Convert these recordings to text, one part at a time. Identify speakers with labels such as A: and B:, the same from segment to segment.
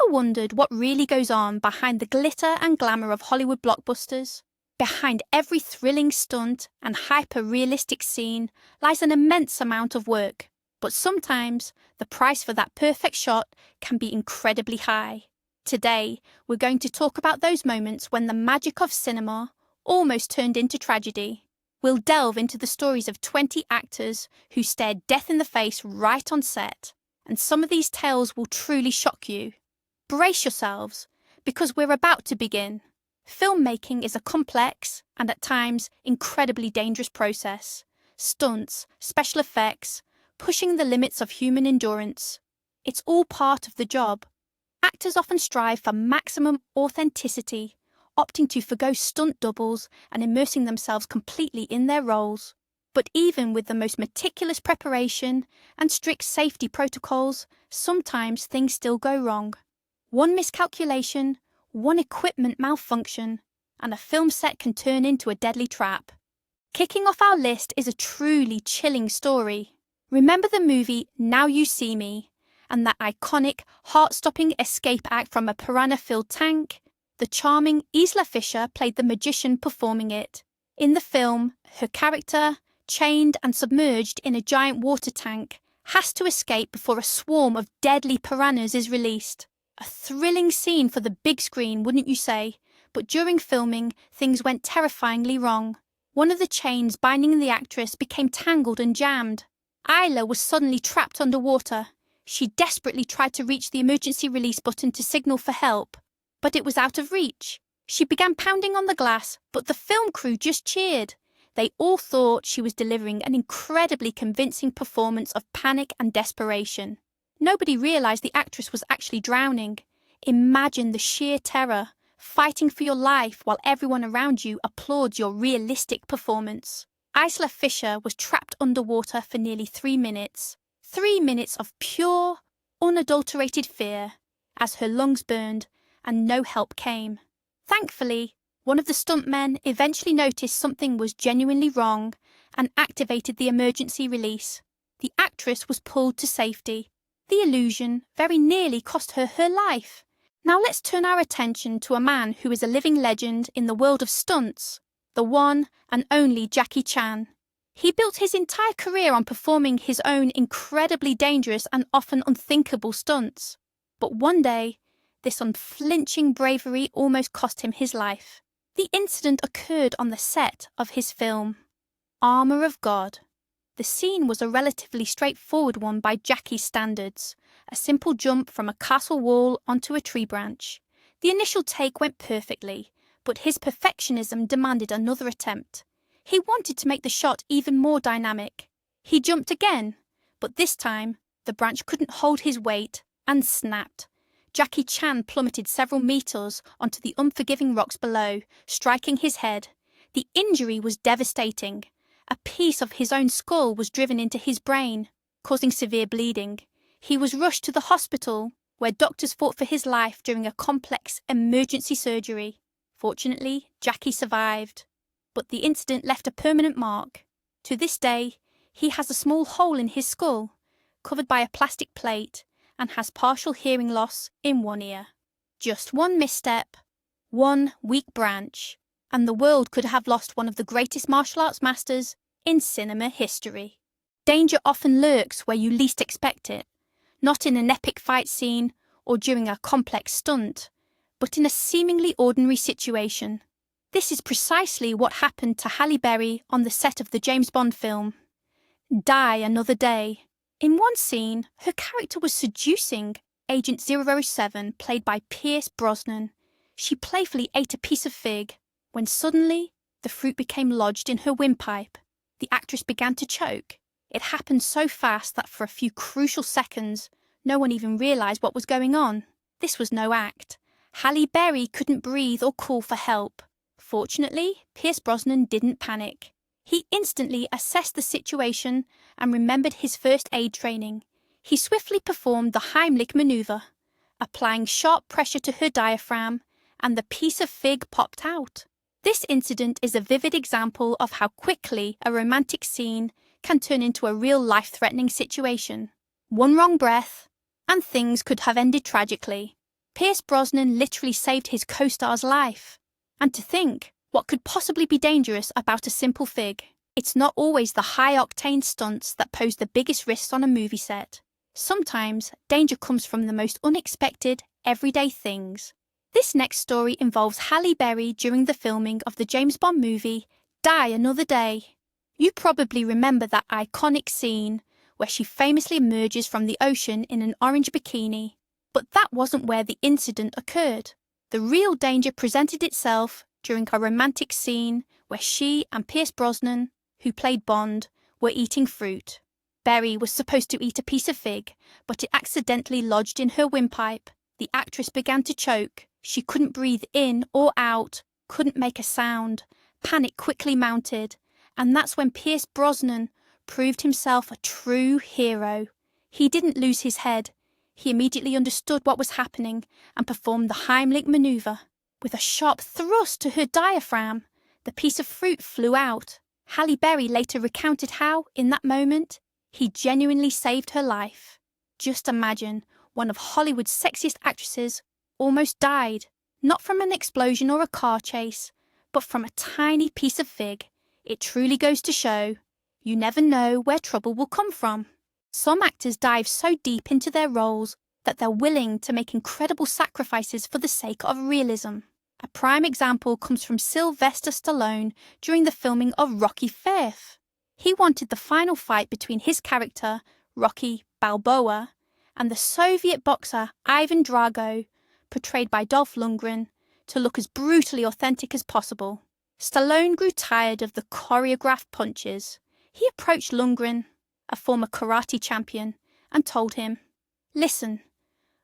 A: Ever wondered what really goes on behind the glitter and glamour of Hollywood blockbusters? Behind every thrilling stunt and hyper-realistic scene lies an immense amount of work, but sometimes the price for that perfect shot can be incredibly high. Today, we're going to talk about those moments when the magic of cinema almost turned into tragedy. We'll delve into the stories of 20 actors who stared death in the face right on set, and some of these tales will truly shock you. Brace yourselves, because we're about to begin. Filmmaking is a complex and at times incredibly dangerous process. Stunts, special effects, pushing the limits of human endurance. It's all part of the job. Actors often strive for maximum authenticity, opting to forgo stunt doubles and immersing themselves completely in their roles. But even with the most meticulous preparation and strict safety protocols, sometimes things still go wrong. One miscalculation, one equipment malfunction, and a film set can turn into a deadly trap. Kicking off our list is a truly chilling story. Remember the movie Now You See Me, and that iconic, heart-stopping escape act from a piranha-filled tank? The charming Isla Fisher played the magician performing it. In the film, her character, chained and submerged in a giant water tank, has to escape before a swarm of deadly piranhas is released. A thrilling scene for the big screen, wouldn't you say? But during filming, things went terrifyingly wrong. One of the chains binding the actress became tangled and jammed. Isla was suddenly trapped underwater. She desperately tried to reach the emergency release button to signal for help, but it was out of reach. She began pounding on the glass, but the film crew just cheered. They all thought she was delivering an incredibly convincing performance of panic and desperation. Nobody realized the actress was actually drowning. Imagine the sheer terror, fighting for your life while everyone around you applauds your realistic performance. Isla Fisher was trapped underwater for nearly 3 minutes. 3 minutes of pure, unadulterated fear, as her lungs burned and no help came. Thankfully, one of the stuntmen eventually noticed something was genuinely wrong and activated the emergency release. The actress was pulled to safety. The illusion very nearly cost her her life. Now let's turn our attention to a man who is a living legend in the world of stunts, the one and only Jackie Chan. He built his entire career on performing his own incredibly dangerous and often unthinkable stunts. But one day, this unflinching bravery almost cost him his life. The incident occurred on the set of his film, Armour of God. The scene was a relatively straightforward one by Jackie's standards, a simple jump from a castle wall onto a tree branch. The initial take went perfectly, but his perfectionism demanded another attempt. He wanted to make the shot even more dynamic. He jumped again, but this time the branch couldn't hold his weight and snapped. Jackie Chan plummeted several meters onto the unforgiving rocks below, striking his head. The injury was devastating. A piece of his own skull was driven into his brain, causing severe bleeding. He was rushed to the hospital, where doctors fought for his life during a complex emergency surgery. Fortunately, Jackie survived, but the incident left a permanent mark. To this day, he has a small hole in his skull, covered by a plastic plate, and has partial hearing loss in one ear. Just one misstep, one weak branch, and the world could have lost one of the greatest martial arts masters in cinema history. Danger often lurks where you least expect it, not in an epic fight scene or during a complex stunt, but in a seemingly ordinary situation. This is precisely what happened to Halle Berry on the set of the James Bond film, Die Another Day. In one scene, her character was seducing Agent 007, played by Pierce Brosnan. She playfully ate a piece of fig, when suddenly the fruit became lodged in her windpipe. The actress began to choke. It happened so fast that for a few crucial seconds, no one even realized what was going on. This was no act. Halle Berry couldn't breathe or call for help. Fortunately, Pierce Brosnan didn't panic. He instantly assessed the situation and remembered his first aid training. He swiftly performed the Heimlich maneuver, applying sharp pressure to her diaphragm, and the piece of fig popped out. This incident is a vivid example of how quickly a romantic scene can turn into a real life-threatening situation. One wrong breath, and things could have ended tragically. Pierce Brosnan literally saved his co-star's life. And to think, what could possibly be dangerous about a simple fig? It's not always the high-octane stunts that pose the biggest risks on a movie set. Sometimes, danger comes from the most unexpected, everyday things. This next story involves Halle Berry during the filming of the James Bond movie, Die Another Day. You probably remember that iconic scene where she famously emerges from the ocean in an orange bikini. But that wasn't where the incident occurred. The real danger presented itself during a romantic scene where she and Pierce Brosnan, who played Bond, were eating fruit. Berry was supposed to eat a piece of fig, but it accidentally lodged in her windpipe. The actress began to choke. She couldn't breathe in or out, couldn't make a sound. Panic quickly mounted, and that's when Pierce Brosnan proved himself a true hero. He didn't lose his head. He immediately understood what was happening and performed the Heimlich maneuver. With a sharp thrust to her diaphragm, the piece of fruit flew out. Halle Berry later recounted how, in that moment, he genuinely saved her life. Just imagine, one of Hollywood's sexiest actresses almost died, not from an explosion or a car chase, but from a tiny piece of fig. It truly goes to show, you never know where trouble will come from. Some actors dive so deep into their roles that they're willing to make incredible sacrifices for the sake of realism. A prime example comes from Sylvester Stallone during the filming of Rocky V. He wanted the final fight between his character, Rocky Balboa, and the Soviet boxer Ivan Drago, portrayed by Dolph Lundgren, to look as brutally authentic as possible. Stallone grew tired of the choreographed punches. He approached Lundgren, a former karate champion, and told him, "Listen,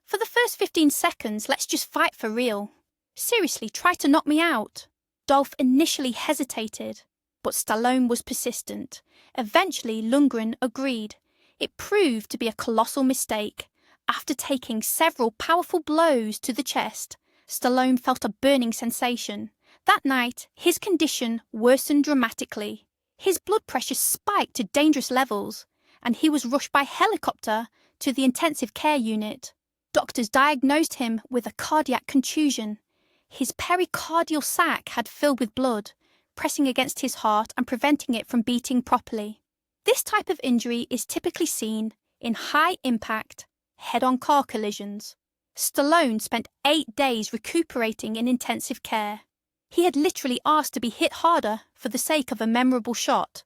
A: for the first 15 seconds, let's just fight for real. Seriously, try to knock me out." Dolph initially hesitated, but Stallone was persistent. Eventually, Lundgren agreed. It proved to be a colossal mistake. After taking several powerful blows to the chest, Stallone felt a burning sensation. That night, his condition worsened dramatically. His blood pressure spiked to dangerous levels, and he was rushed by helicopter to the intensive care unit. Doctors diagnosed him with a cardiac contusion. His pericardial sac had filled with blood, pressing against his heart and preventing it from beating properly. This type of injury is typically seen in high-impact, head-on car collisions. Stallone spent 8 days recuperating in intensive care. He had literally asked to be hit harder for the sake of a memorable shot,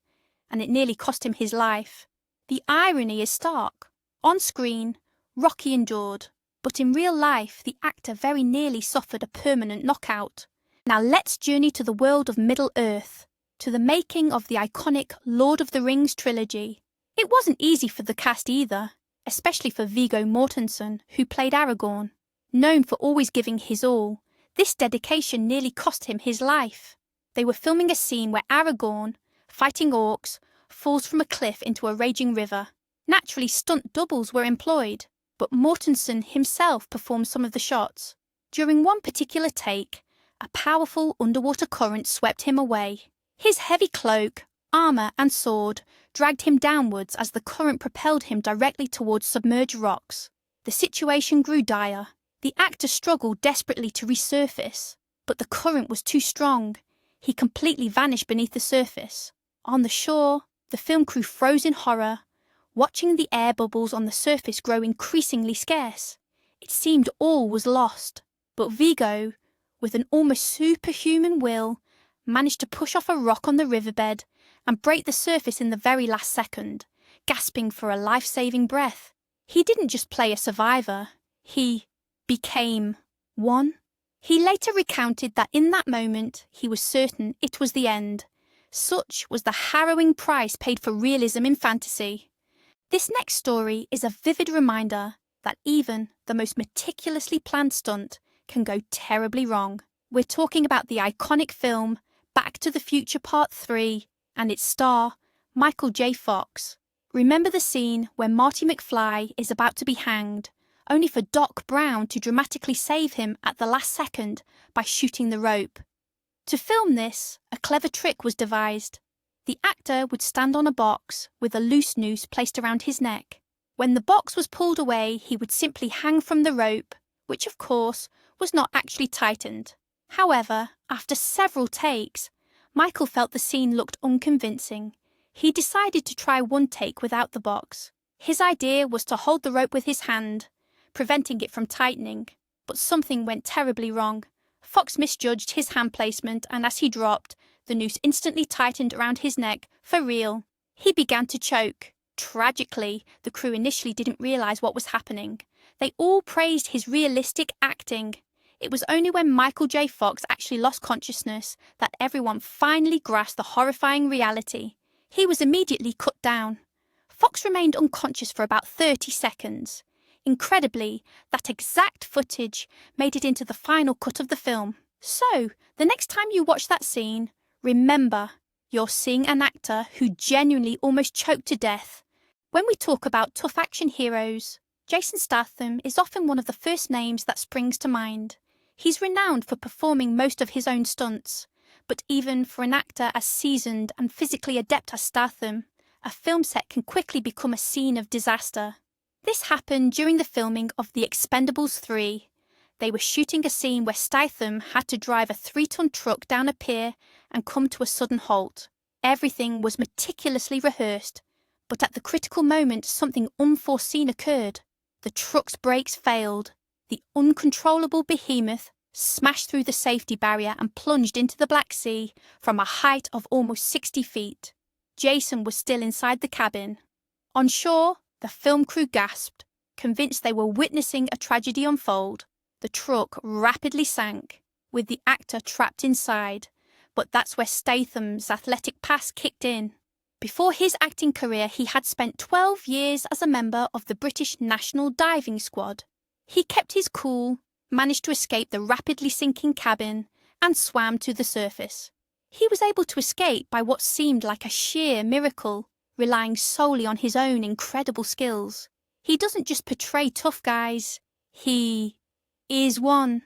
A: and it nearly cost him his life. The irony is stark. On screen, Rocky endured, but in real life, the actor very nearly suffered a permanent knockout. Now let's journey to the world of Middle-earth, to the making of the iconic Lord of the Rings trilogy. It wasn't easy for the cast either, especially for Viggo Mortensen, who played Aragorn. Known for always giving his all, this dedication nearly cost him his life. They were filming a scene where Aragorn, fighting orcs, falls from a cliff into a raging river. Naturally, stunt doubles were employed, but Mortensen himself performed some of the shots. During one particular take, a powerful underwater current swept him away. His heavy cloak, armour and sword dragged him downwards as the current propelled him directly towards submerged rocks. The situation grew dire. The actor struggled desperately to resurface, but the current was too strong. He completely vanished beneath the surface. On the shore, the film crew froze in horror, watching the air bubbles on the surface grow increasingly scarce. It seemed all was lost, but Viggo, with an almost superhuman will, managed to push off a rock on the riverbed and break the surface in the very last second, gasping for a life-saving breath. He didn't just play a survivor, he became one. He later recounted that in that moment he was certain it was the end. Such was the harrowing price paid for realism in fantasy. This next story is a vivid reminder that even the most meticulously planned stunt can go terribly wrong. We're talking about the iconic film Back to the Future Part 3 and its star, Michael J. Fox. Remember the scene where Marty McFly is about to be hanged, only for Doc Brown to dramatically save him at the last second by shooting the rope. To film this, a clever trick was devised. The actor would stand on a box with a loose noose placed around his neck. When the box was pulled away, he would simply hang from the rope, which of course was not actually tightened. However, after several takes, Michael felt the scene looked unconvincing. He decided to try one take without the box. His idea was to hold the rope with his hand, preventing it from tightening, but something went terribly wrong. Fox misjudged his hand placement, and as he dropped, the noose instantly tightened around his neck, for real. He began to choke. Tragically, the crew initially didn't realise what was happening. They all praised his realistic acting. It was only when Michael J. Fox actually lost consciousness that everyone finally grasped the horrifying reality. He was immediately cut down. Fox remained unconscious for about 30 seconds. Incredibly, that exact footage made it into the final cut of the film. So, the next time you watch that scene, remember, you're seeing an actor who genuinely almost choked to death. When we talk about tough action heroes, Jason Statham is often one of the first names that springs to mind. He's renowned for performing most of his own stunts, but even for an actor as seasoned and physically adept as Statham, a film set can quickly become a scene of disaster. This happened during the filming of The Expendables 3. They were shooting a scene where Statham had to drive a 3-ton truck down a pier and come to a sudden halt. Everything was meticulously rehearsed, but at the critical moment something unforeseen occurred. The truck's brakes failed. The uncontrollable behemoth smashed through the safety barrier and plunged into the Black Sea from a height of almost 60 feet. Jason was still inside the cabin. On shore, the film crew gasped, convinced they were witnessing a tragedy unfold. The truck rapidly sank, with the actor trapped inside, but that's where Statham's athletic past kicked in. Before his acting career, he had spent 12 years as a member of the British National Diving Squad. He kept his cool, managed to escape the rapidly sinking cabin, and swam to the surface. He was able to escape by what seemed like a sheer miracle, relying solely on his own incredible skills. He doesn't just portray tough guys, he is one.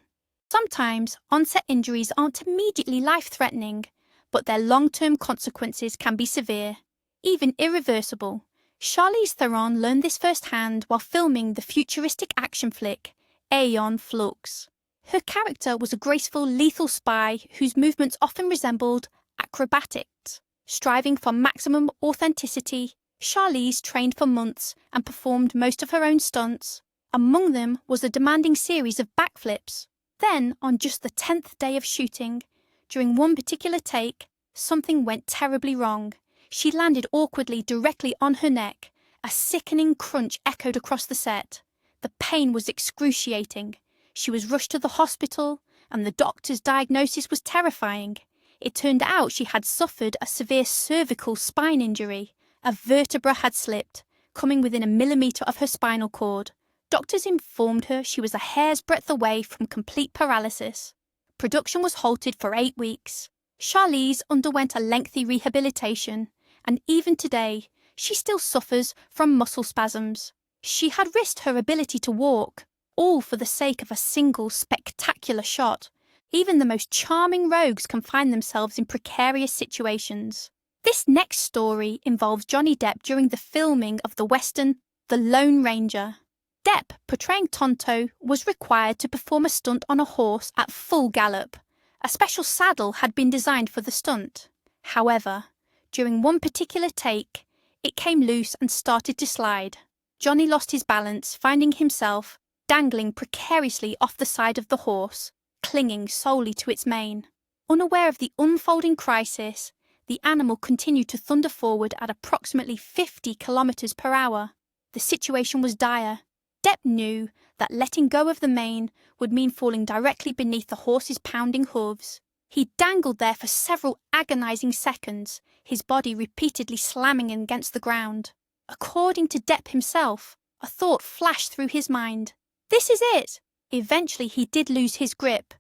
A: Sometimes onset injuries aren't immediately life-threatening, but their long-term consequences can be severe, even irreversible. Charlize Theron learned this firsthand while filming the futuristic action flick Aeon Flux. Her character was a graceful, lethal spy whose movements often resembled acrobatics. Striving for maximum authenticity, Charlize trained for months and performed most of her own stunts. Among them was a demanding series of backflips. Then, on just the 10th day of shooting, during one particular take, something went terribly wrong. She landed awkwardly directly on her neck. A sickening crunch echoed across the set. The pain was excruciating. She was rushed to the hospital, and the doctor's diagnosis was terrifying. It turned out she had suffered a severe cervical spine injury. A vertebra had slipped, coming within a millimetre of her spinal cord. Doctors informed her she was a hair's breadth away from complete paralysis. Production was halted for 8 weeks. Charlize underwent a lengthy rehabilitation, and even today, she still suffers from muscle spasms. She had risked her ability to walk, all for the sake of a single spectacular shot. Even the most charming rogues can find themselves in precarious situations. This next story involves Johnny Depp during the filming of the western The Lone Ranger. Depp, portraying Tonto, was required to perform a stunt on a horse at full gallop. A special saddle had been designed for the stunt. However, during one particular take, it came loose and started to slide. Johnny lost his balance, finding himself dangling precariously off the side of the horse, clinging solely to its mane. Unaware of the unfolding crisis, the animal continued to thunder forward at approximately 50 kilometers per hour. The situation was dire. Depp knew that letting go of the mane would mean falling directly beneath the horse's pounding hooves. He dangled there for several agonizing seconds, his body repeatedly slamming against the ground. According to Depp himself, a thought flashed through his mind. This is it! Eventually he did lose his grip,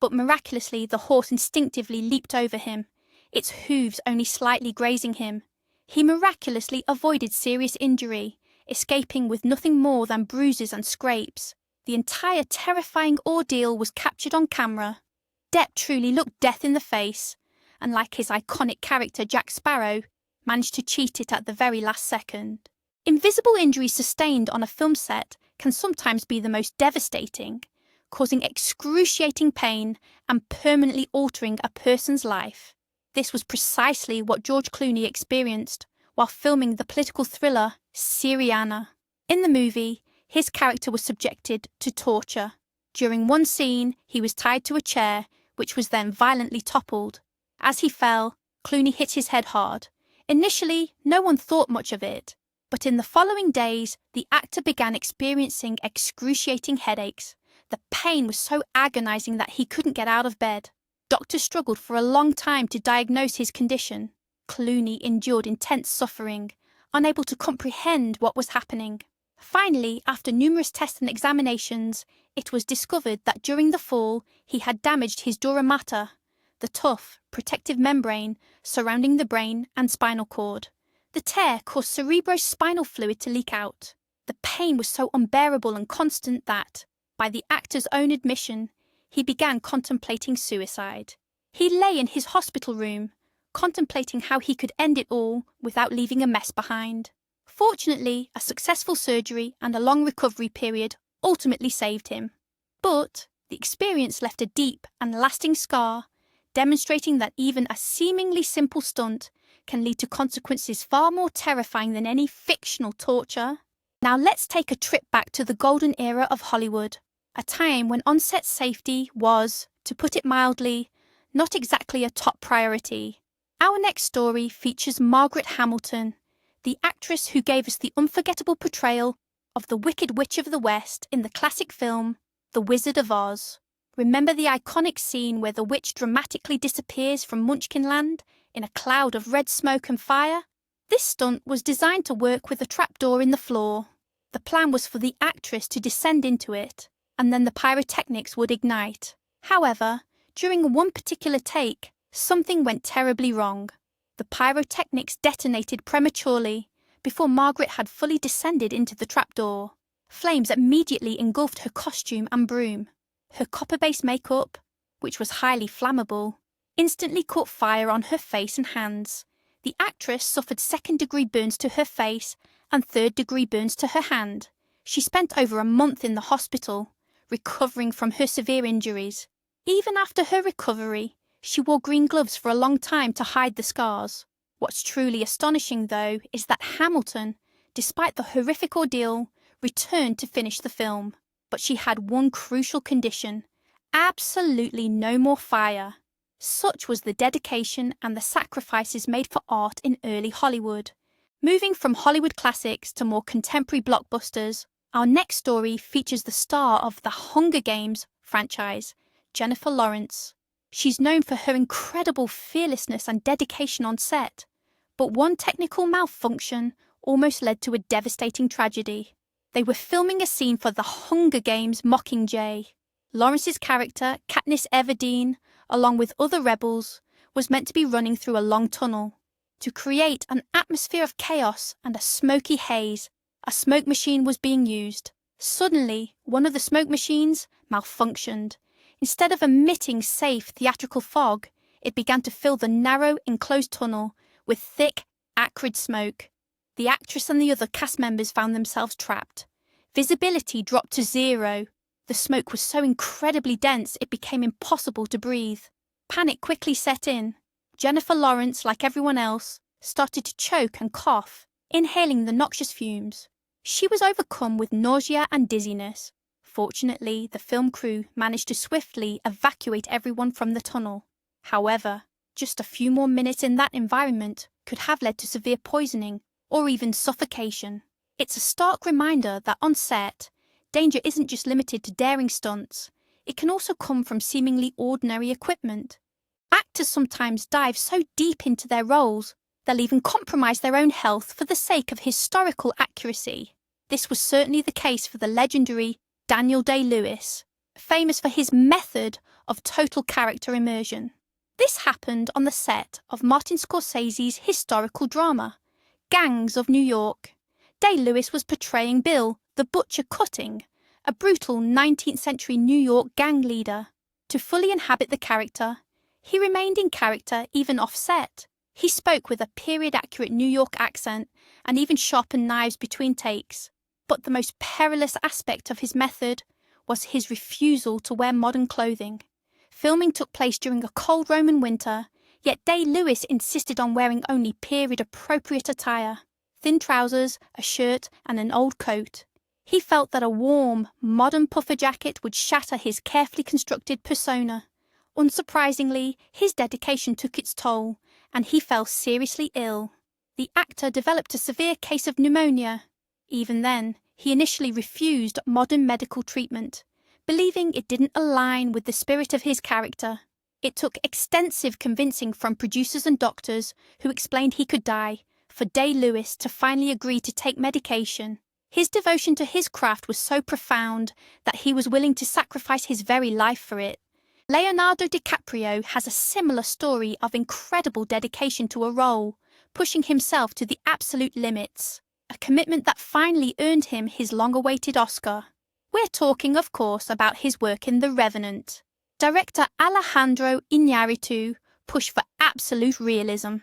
A: but miraculously the horse instinctively leaped over him, its hooves only slightly grazing him. He miraculously avoided serious injury, escaping with nothing more than bruises and scrapes. The entire terrifying ordeal was captured on camera. Depp truly looked death in the face, and like his iconic character Jack Sparrow, managed to cheat it at the very last second. Invisible injuries sustained on a film set can sometimes be the most devastating, causing excruciating pain and permanently altering a person's life. This was precisely what George Clooney experienced while filming the political thriller Syriana. In the movie, his character was subjected to torture. During one scene, he was tied to a chair, which was then violently toppled. As he fell, Clooney hit his head hard. Initially, no one thought much of it, but in the following days, the actor began experiencing excruciating headaches. The pain was so agonizing that he couldn't get out of bed. Doctors struggled for a long time to diagnose his condition. Clooney endured intense suffering, unable to comprehend what was happening. Finally, after numerous tests and examinations, it was discovered that during the fall, he had damaged his dura mater, the tough, protective membrane surrounding the brain and spinal cord. The tear caused cerebrospinal fluid to leak out. The pain was so unbearable and constant that, by the actor's own admission, he began contemplating suicide. He lay in his hospital room, contemplating how he could end it all without leaving a mess behind. Fortunately, a successful surgery and a long recovery period ultimately saved him. But the experience left a deep and lasting scar, demonstrating that even a seemingly simple stunt can lead to consequences far more terrifying than any fictional torture. Now let's take a trip back to the golden era of Hollywood, a time when on-set safety was, to put it mildly, not exactly a top priority. Our next story features Margaret Hamilton, the actress who gave us the unforgettable portrayal of the Wicked Witch of the West in the classic film The Wizard of Oz. Remember the iconic scene where the witch dramatically disappears from Munchkinland in a cloud of red smoke and fire? This stunt was designed to work with a trapdoor in the floor. The plan was for the actress to descend into it, and then the pyrotechnics would ignite. However, during one particular take, something went terribly wrong. The pyrotechnics detonated prematurely before Margaret had fully descended into the trapdoor. Flames immediately engulfed her costume and broom. Her copper-based makeup, which was highly flammable, instantly caught fire on her face and hands. The actress suffered second-degree burns to her face and third-degree burns to her hand. She spent over a month in the hospital, recovering from her severe injuries. Even after her recovery, she wore green gloves for a long time to hide the scars. What's truly astonishing, though, is that Hamilton, despite the horrific ordeal, returned to finish the film. But she had one crucial condition: absolutely no more fire. Such was the dedication and the sacrifices made for art in early Hollywood. Moving from Hollywood classics to more contemporary blockbusters, our next story features the star of the Hunger Games franchise, Jennifer Lawrence. She's known for her incredible fearlessness and dedication on set, but one technical malfunction almost led to a devastating tragedy. They were filming a scene for the Hunger Games Mockingjay. Lawrence's character, Katniss Everdeen, along with other rebels, was meant to be running through a long tunnel. To create an atmosphere of chaos and a smoky haze, a smoke machine was being used. Suddenly, one of the smoke machines malfunctioned. Instead of emitting safe theatrical fog, it began to fill the narrow, enclosed tunnel with thick, acrid smoke. The actress and the other cast members found themselves trapped. Visibility dropped to zero. The smoke was so incredibly dense it became impossible to breathe. Panic quickly set in. Jennifer Lawrence, like everyone else, started to choke and cough, inhaling the noxious fumes. She was overcome with nausea and dizziness. Fortunately, the film crew managed to swiftly evacuate everyone from the tunnel. However, just a few more minutes in that environment could have led to severe poisoning or even suffocation. It's a stark reminder that on set, danger isn't just limited to daring stunts. It can also come from seemingly ordinary equipment. Actors sometimes dive so deep into their roles, they'll even compromise their own health for the sake of historical accuracy. This was certainly the case for the legendary Daniel Day-Lewis, famous for his method of total character immersion. This happened on the set of Martin Scorsese's historical drama, Gangs of New York. Day-Lewis was portraying Bill, the Butcher Cutting, a brutal 19th century New York gang leader. To fully inhabit the character, he remained in character even off-set. He spoke with a period-accurate New York accent and even sharpened knives between takes. But the most perilous aspect of his method was his refusal to wear modern clothing. Filming took place during a cold Roman winter, yet Day-Lewis insisted on wearing only period-appropriate attire: thin trousers, a shirt, and an old coat. He felt that a warm, modern puffer jacket would shatter his carefully constructed persona. Unsurprisingly, his dedication took its toll, and he fell seriously ill. The actor developed a severe case of pneumonia. Even then, he initially refused modern medical treatment, believing it didn't align with the spirit of his character. It took extensive convincing from producers and doctors who explained he could die for Day-Lewis to finally agree to take medication. His devotion to his craft was so profound that he was willing to sacrifice his very life for it. Leonardo DiCaprio has a similar story of incredible dedication to a role, pushing himself to the absolute limits, a commitment that finally earned him his long-awaited Oscar. We're talking, of course, about his work in The Revenant. Director Alejandro Iñárritu pushed for absolute realism.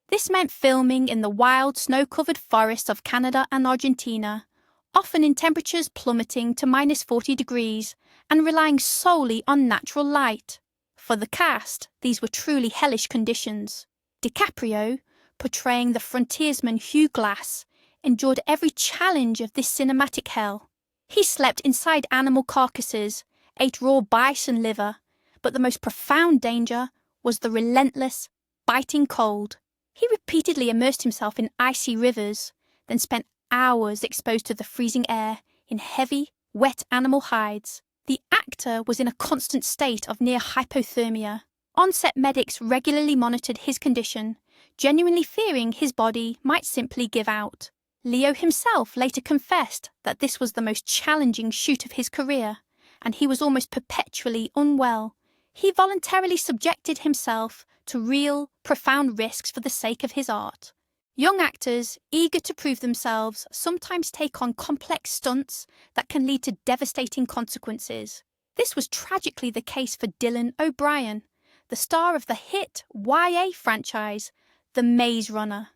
A: This meant filming in the wild, snow-covered forests of Canada and Argentina, often in temperatures plummeting to -40 degrees, and relying solely on natural light. For the cast, these were truly hellish conditions. DiCaprio, portraying the frontiersman Hugh Glass, endured every challenge of this cinematic hell. He slept inside animal carcasses, ate raw bison liver, but the most profound danger was the relentless, biting cold. He repeatedly immersed himself in icy rivers, then spent hours exposed to the freezing air in heavy, wet animal hides. The actor was in a constant state of near hypothermia. On-set medics regularly monitored his condition, genuinely fearing his body might simply give out. Leo himself later confessed that this was the most challenging shoot of his career, and he was almost perpetually unwell. He voluntarily subjected himself to real, profound risks for the sake of his art. Young actors, eager to prove themselves, sometimes take on complex stunts that can lead to devastating consequences. This was tragically the case for Dylan O'Brien, the star of the hit YA franchise, The Maze Runner.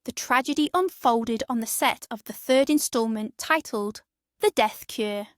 A: The tragedy unfolded on the set of the third installment titled The Death Cure.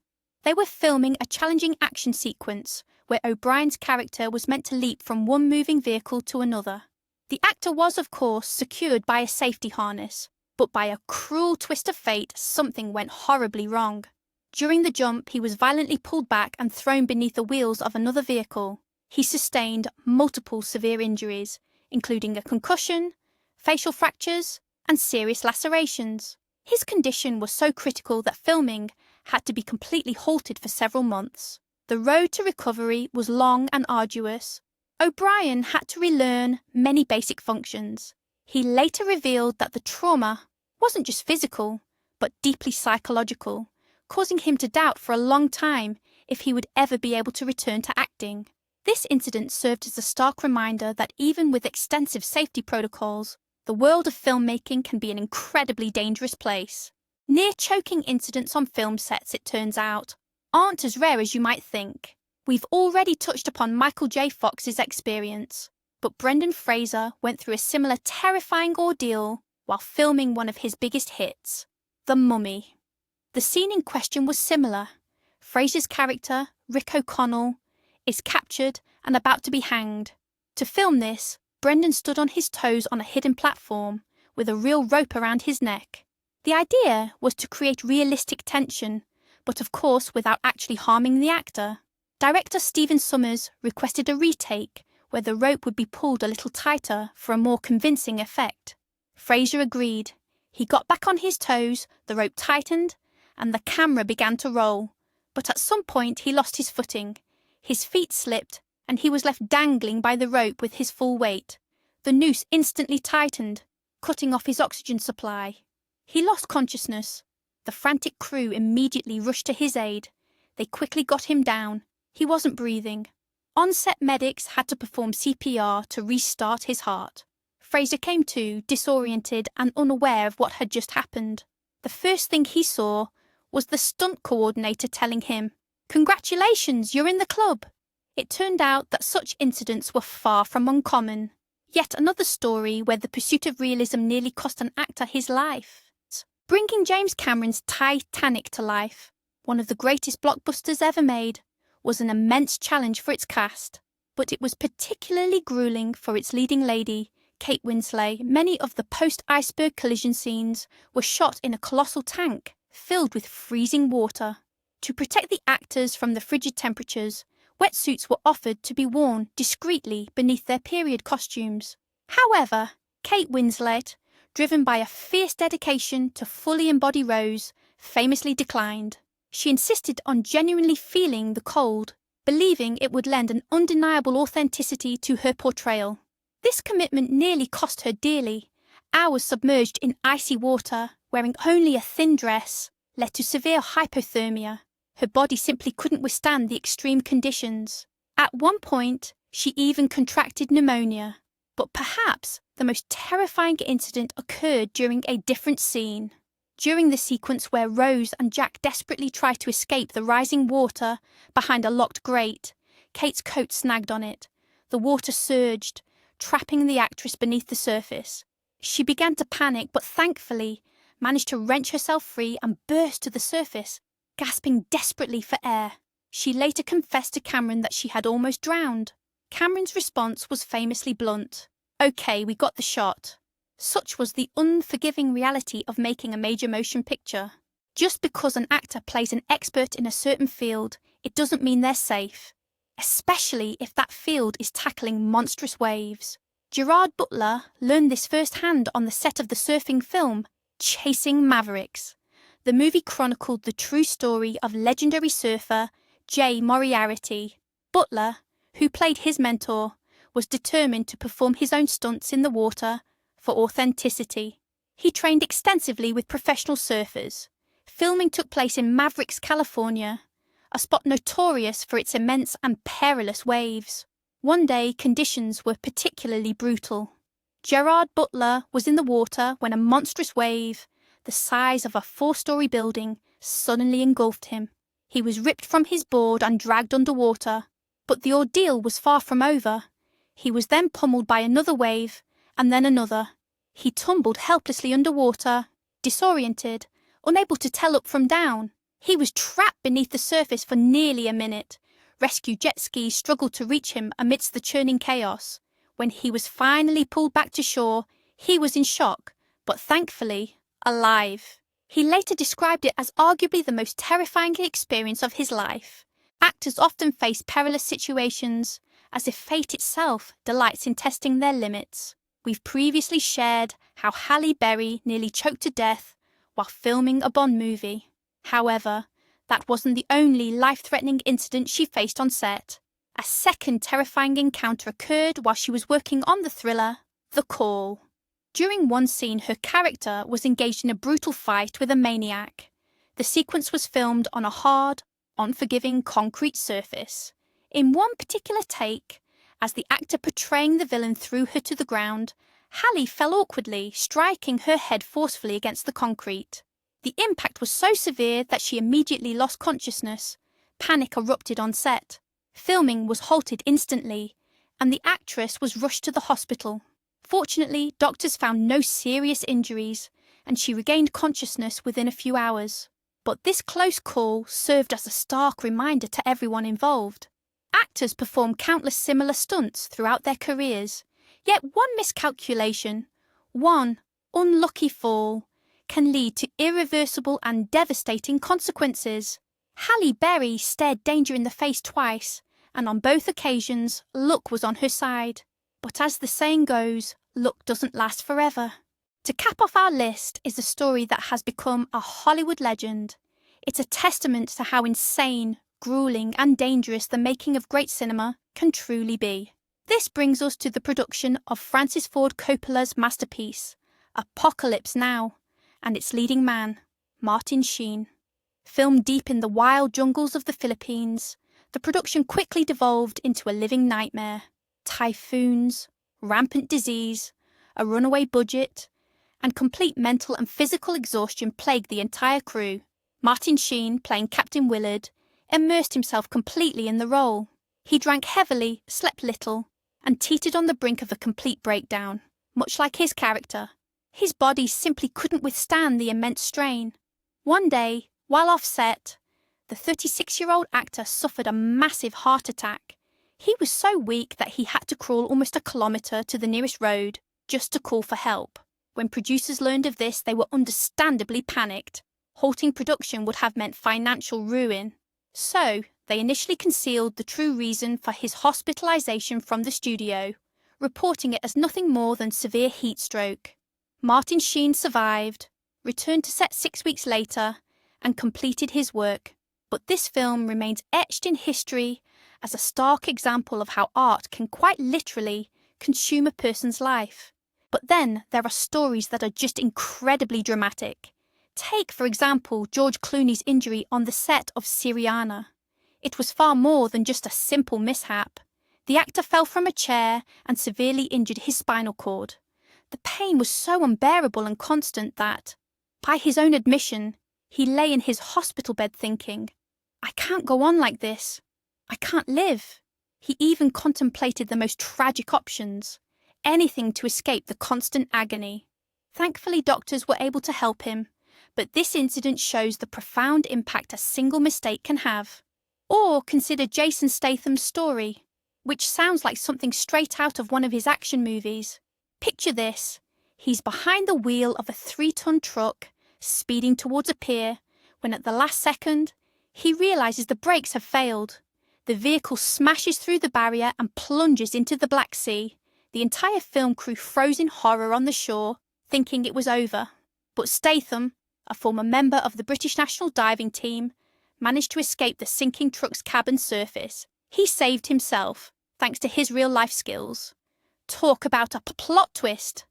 A: They were filming a challenging action sequence where O'Brien's character was meant to leap from one moving vehicle to another. The actor was, of course, secured by a safety harness, but by a cruel twist of fate, something went horribly wrong. During the jump, he was violently pulled back and thrown beneath the wheels of another vehicle. He sustained multiple severe injuries, including a concussion, facial fractures, and serious lacerations. His condition was so critical that filming had to be completely halted for several months. The road to recovery was long and arduous. O'Brien had to relearn many basic functions. He later revealed that the trauma wasn't just physical, but deeply psychological, causing him to doubt for a long time if he would ever be able to return to acting. This incident served as a stark reminder that even with extensive safety protocols, the world of filmmaking can be an incredibly dangerous place. Near-choking incidents on film sets, it turns out, aren't as rare as you might think. We've already touched upon Michael J. Fox's experience, but Brendan Fraser went through a similar terrifying ordeal while filming one of his biggest hits, The Mummy. The scene in question was similar. Fraser's character, Rick O'Connell, is captured and about to be hanged. To film this, Brendan stood on his toes on a hidden platform with a real rope around his neck. The idea was to create realistic tension, but of course without actually harming the actor. Director Stephen Sommers requested a retake where the rope would be pulled a little tighter for a more convincing effect. Fraser agreed. He got back on his toes, the rope tightened, and the camera began to roll. But at some point he lost his footing. His feet slipped, and he was left dangling by the rope with his full weight. The noose instantly tightened, cutting off his oxygen supply. He lost consciousness. The frantic crew immediately rushed to his aid. They quickly got him down. He wasn't breathing. On-set medics had to perform CPR to restart his heart. Fraser came to, disoriented and unaware of what had just happened. The first thing he saw was the stunt coordinator telling him, "Congratulations, you're in the club." It turned out that such incidents were far from uncommon. Yet another story where the pursuit of realism nearly cost an actor his life. Bringing James Cameron's Titanic to life, one of the greatest blockbusters ever made, was an immense challenge for its cast, but it was particularly grueling for its leading lady, Kate Winslet. Many of the post-iceberg collision scenes were shot in a colossal tank filled with freezing water. To protect the actors from the frigid temperatures, wetsuits were offered to be worn discreetly beneath their period costumes. However, Kate Winslet, driven by a fierce dedication to fully embody Rose, famously declined. She insisted on genuinely feeling the cold, believing it would lend an undeniable authenticity to her portrayal. This commitment nearly cost her dearly. Hours submerged in icy water, wearing only a thin dress, led to severe hypothermia. Her body simply couldn't withstand the extreme conditions. At one point, she even contracted pneumonia. But perhaps the most terrifying incident occurred during a different scene. During the sequence where Rose and Jack desperately try to escape the rising water behind a locked grate, Kate's coat snagged on it. The water surged, trapping the actress beneath the surface. She began to panic, but thankfully managed to wrench herself free and burst to the surface, gasping desperately for air. She later confessed to Cameron that she had almost drowned. Cameron's response was famously blunt. "Okay, we got the shot." Such was the unforgiving reality of making a major motion picture. Just because an actor plays an expert in a certain field, it doesn't mean they're safe, especially if that field is tackling monstrous waves. Gerard Butler learned this firsthand on the set of the surfing film Chasing Mavericks. The movie chronicled the true story of legendary surfer Jay Moriarty. Butler, who played his mentor, was determined to perform his own stunts in the water for authenticity. He trained extensively with professional surfers. Filming took place in Mavericks, California, a spot notorious for its immense and perilous waves. One day, conditions were particularly brutal. Gerard Butler was in the water when a monstrous wave, the size of a 4-story building, suddenly engulfed him. He was ripped from his board and dragged underwater, but the ordeal was far from over. He was then pummeled by another wave, and then another. He tumbled helplessly underwater, disoriented, unable to tell up from down. He was trapped beneath the surface for nearly a minute. Rescue jet skis struggled to reach him amidst the churning chaos. When he was finally pulled back to shore, he was in shock, but thankfully alive. He later described it as arguably the most terrifying experience of his life. Actors often face perilous situations, as if fate itself delights in testing their limits. We've previously shared how Halle Berry nearly choked to death while filming a Bond movie. However, that wasn't the only life-threatening incident she faced on set. A second terrifying encounter occurred while she was working on the thriller, The Call. During one scene, her character was engaged in a brutal fight with a maniac. The sequence was filmed on a hard, unforgiving concrete surface. In one particular take, as the actor portraying the villain threw her to the ground, Halle fell awkwardly, striking her head forcefully against the concrete. The impact was so severe that she immediately lost consciousness. Panic erupted on set. Filming was halted instantly, and the actress was rushed to the hospital. Fortunately, doctors found no serious injuries, and she regained consciousness within a few hours. But this close call served as a stark reminder to everyone involved. Actors perform countless similar stunts throughout their careers, yet one miscalculation, one unlucky fall, can lead to irreversible and devastating consequences. Halle Berry stared danger in the face twice, and on both occasions, luck was on her side. But as the saying goes, luck doesn't last forever. To cap off our list is a story that has become a Hollywood legend. It's a testament to how insane, grueling and dangerous the making of great cinema can truly be. This brings us to the production of Francis Ford Coppola's masterpiece, Apocalypse Now, and its leading man, Martin Sheen. Filmed deep in the wild jungles of the Philippines, the production quickly devolved into a living nightmare. Typhoons, rampant disease, a runaway budget, and complete mental and physical exhaustion plagued the entire crew. Martin Sheen, playing Captain Willard, immersed himself completely in the role. He drank heavily, slept little, and teetered on the brink of a complete breakdown, much like his character. His body simply couldn't withstand the immense strain. One day, while off set, the 36-year-old actor suffered a massive heart attack. He was so weak that he had to crawl almost a kilometre to the nearest road just to call for help. When producers learned of this, they were understandably panicked. Halting production would have meant financial ruin. So, they initially concealed the true reason for his hospitalisation from the studio, reporting it as nothing more than severe heat stroke. Martin Sheen survived, returned to set 6 weeks later, and completed his work. But this film remains etched in history as a stark example of how art can quite literally consume a person's life. But then there are stories that are just incredibly dramatic. Take, for example, George Clooney's injury on the set of Syriana. It was far more than just a simple mishap. The actor fell from a chair and severely injured his spinal cord. The pain was so unbearable and constant that, by his own admission, he lay in his hospital bed thinking, "I can't go on like this. I can't live." He even contemplated the most tragic options, anything to escape the constant agony. Thankfully, doctors were able to help him, but this incident shows the profound impact a single mistake can have. Or consider Jason Statham's story, which sounds like something straight out of one of his action movies. Picture this. He's behind the wheel of a 3-ton truck, speeding towards a pier, when at the last second, he realises the brakes have failed. The vehicle smashes through the barrier and plunges into the Black Sea. The entire film crew froze in horror on the shore, thinking it was over. But Statham, a former member of the British National Diving Team, managed to escape the sinking truck's cabin surface. He saved himself, thanks to his real-life skills. Talk about a plot twist!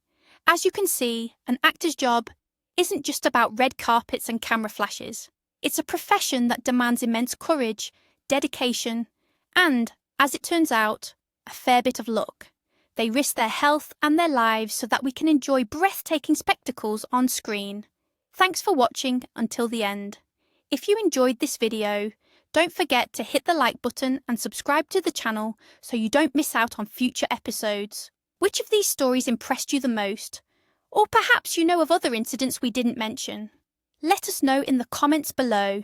A: As you can see, an actor's job isn't just about red carpets and camera flashes. It's a profession that demands immense courage, dedication, and, as it turns out, a fair bit of luck. They risk their health and their lives so that we can enjoy breathtaking spectacles on screen. Thanks for watching until the end. If you enjoyed this video, don't forget to hit the like button and subscribe to the channel so you don't miss out on future episodes. Which of these stories impressed you the most? Or perhaps you know of other incidents we didn't mention? Let us know in the comments below.